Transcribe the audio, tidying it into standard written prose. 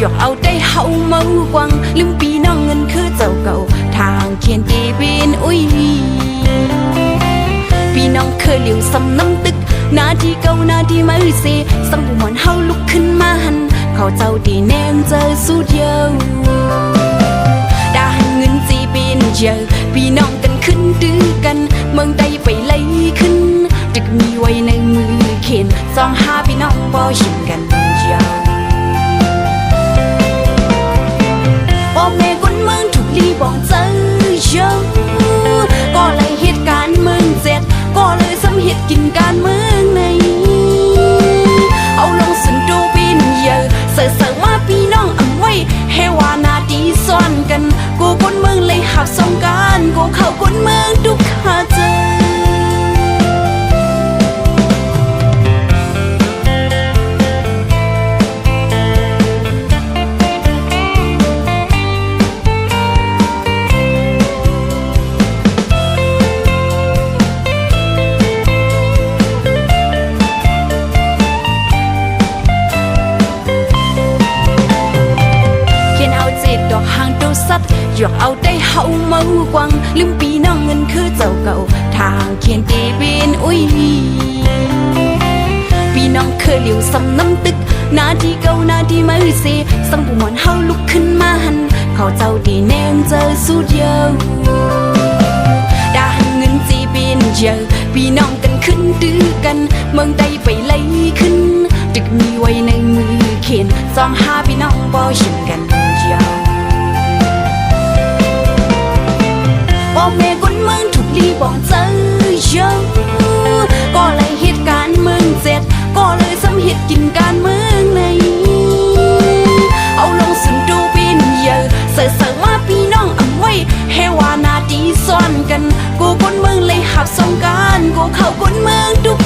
ยกเอาได้เฮาเมากวังลืมปีน้องเงินคือเจ้าเก่าทางเขียนตีเป็นอุ้ยพี่น้องเคยเหลียวซ้ำน้ำตึกนาทีเก่านาทีมือเสสังบุมอนเฮาลุกขึ้นมาหันเขาเจ้าดีแนมเจอสู้เดียวได้เงินจีเป็นเยอะพี่น้องกันขึ้นดื้อกันเมืองใดไปไล่ขึ้นดึกมีไว้ในมือเขียนสองห้าพี่น้องบ่ชิมกันยาวพ่อแม่คนเมืองถูกลีบอกเจอเยอะก็เลยเหตุการณ์เมืองเจ็ดก็เลยซ้ำเหตุกินการเมืองในเอาลงสุนดูปีนเยอะเสือมาพี่น้องอำไว้เฮวานาดีซ้อนกันกูคนเมืองเลยหับสงการกูเข้าคนเมืองทุกขาเจอยกเอาได้เฮาเมากวังลืมปีน้องเงินคือเจ้าเก่าทางเขียนตีเป็นอุ้ยพี่น้องเคยเหลียวซ้ำน้ำตึกนาทีเก่านาทีมือเสสังบุมอนเฮาลุกขึ้นมาหันเขาเจ้าดีแนมเจอสู้เดียวได้เงินจีเป็นเยอะพี่น้องกันขึ้นดื้อกันเมืองใดไปไล่ขึ้นดึกมีไว้ในมือเขียนสองห้าพี่น้องบ่ชิมกันยาวพ่อแม่คนเมืองถูกลีบอกเจอเยอะก็เลยเหตุการณ์เมืองเจ็ดก็เลยซ้ำเหตุกินการเมืองในเอาลงสุนดูปีนเยอะเสือมาพี่น้องอำไว้เฮวานาดีซ้อนกันกูคนเมืองเลยหับสงการกูเข้าคนเมืองทุก